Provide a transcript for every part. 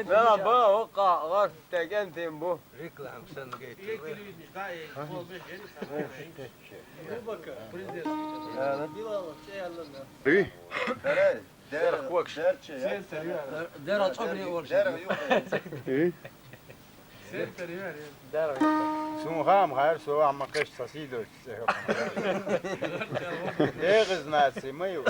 لا با وقع غرت تجنتين بو Reklam sen getir. İyi. Der at çabuk olur. İyi. سو هم خير سو عم قش تصيدو ايه غزناسي ما يو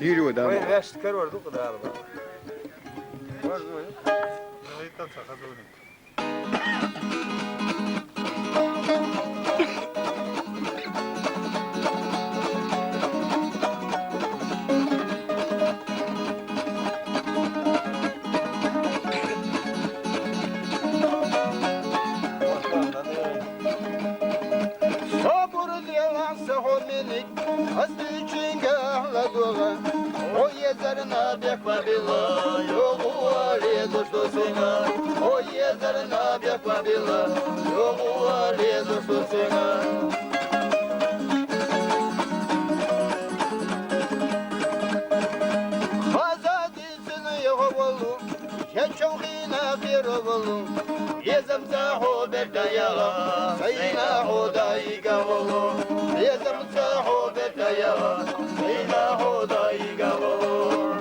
Yürü adam. وين غاش تكرور دوق ضربه zarına bekma bila yoğu ali dostu sena o ye zarına bekma bila yoğu ali полезу сусена. Хазадисин його волу, я чохина піроволу, єзам цахо бертаяга, сайна хода іга волу, єзам цахо бертаяга, сайна хода іга волу.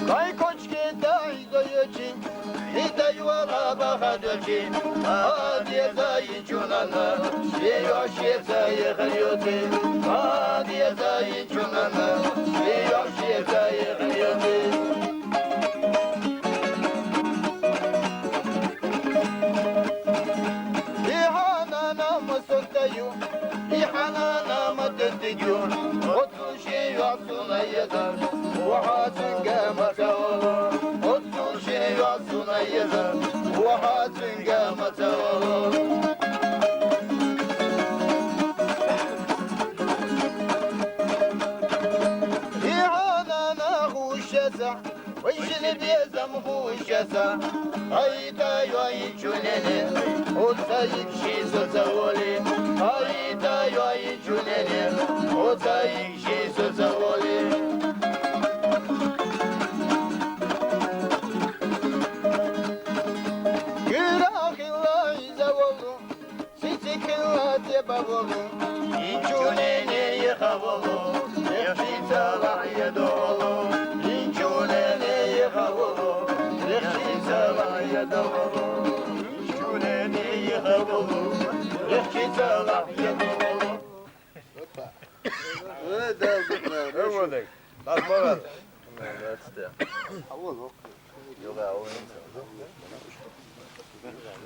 Kay koçki daydoyuçi, hidayuala bahadöçi, adiye zayi çunana, şeyoş yezayi kharyoti, adiye zayi çunana, şeyoş yezayi kharyoti. İhanana mısıntayu, İhanana mıdıntıyu, Otlu şeyasuna yedar, Vahasın gemata olur, Otlu şeyasuna yedar, Vahasın gemata olur. İhanana huşesa, Vajil bezam huşesa, Ayda yoyi çunene, Otayik şizo zavoli, Ayda yoyi çunene, Otayik şizo zavoli. Gürahilla zavolu, Sisikilla tebavolu, İçunene yıkavolu, Yıkşita yedolu, İçunene yıkavolu, Yıkşita yedolu, İçunene yıkavolu, Yıkşita yedolu. Ömürlük. Kalkma ver.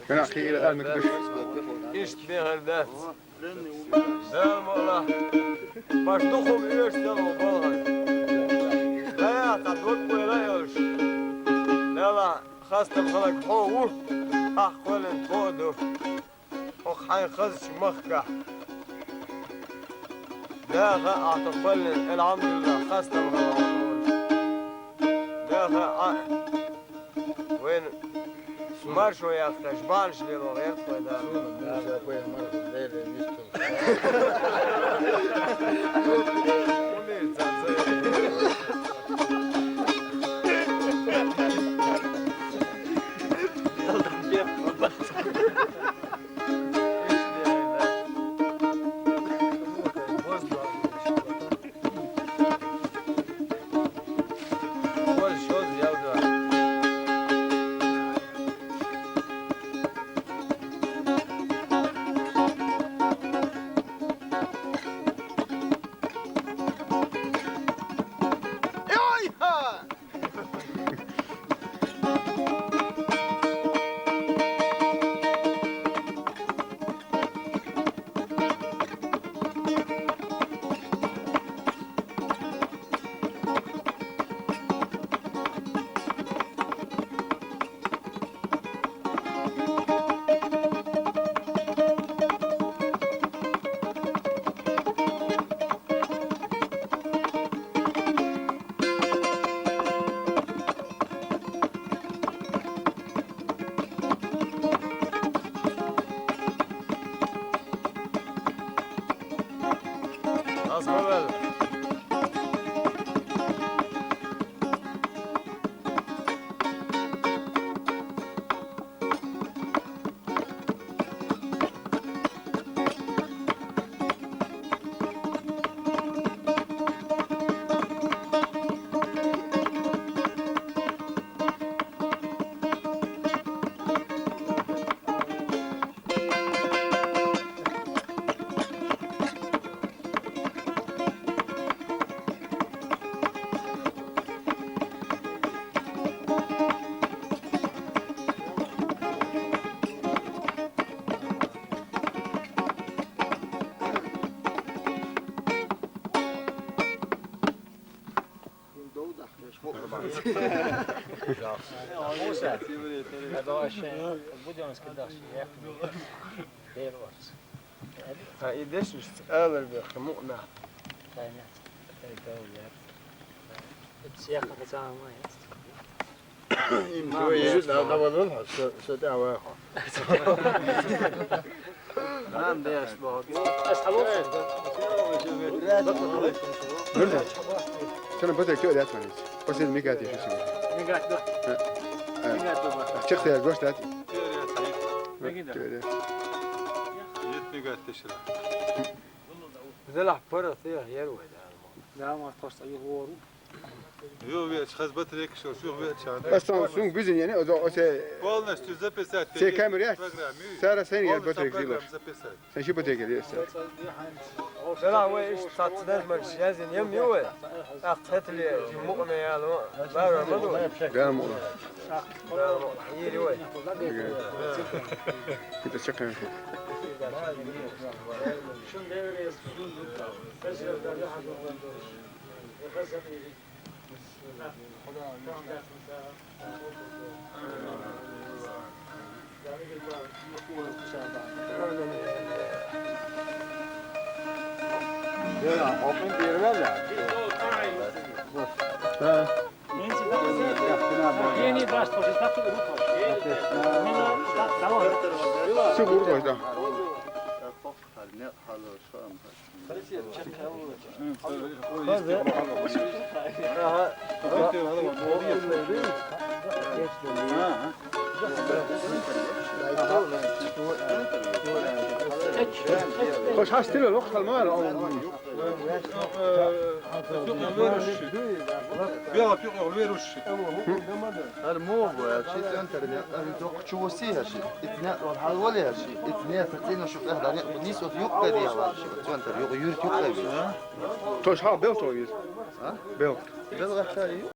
كان أخيرا الآن مكبش İşte bir herde. Selam ola. Baş dokum üyürsün o balığı. Ne ya tatlık böyle yarış. Ne la خاصة خلق حوه أخوال فودو وخاي خزش مخكة داخل أعتقل الحمد لله خاصة خلق داخل وين سمار شوية خشبانش ليلو غير فدا Musa, هذا الشيء بدون اسكندر شيء دير ورس قديش نستقابل بخمقنا ثانية السياقة بتاعها ما تو يجوز نقبل ستة نعم ديش بهاك أصحابه برده سنة بدك تقعد أتمنى بس الميكاتي شو اسمه من قاعد ده من قاعد ده شخص يا جوش تاتي زلح برا فيها يروي لا ما تخص أي غور Jo, wiesz, has baterik şu wiesz. بس سون بيزن يعني او Полностью записать. سي كاميرا Программе. سارة ثانية Полностью بدك программу زيلر записать. سن شو بدك يا استاذ زلح ويش تصدق من شيازين يم يوي أخذت لي مؤمن يا لو بارا مدو قال مو يجي وي كنت شقة Hopping bir väl. Yeni ders projesi yaptık mı? شو بروح ده خوش هاشتيله الوقت المال Bela pjur veruş. المو شيء انترنت انت شو وسيها شيء اثنين والحول شيء اثنين فتين شوف اهدى نيس وثيوق دي شيء شو انت يغير ثيوق دي توش ها بيلت ويز ها بيلت بلغة شيء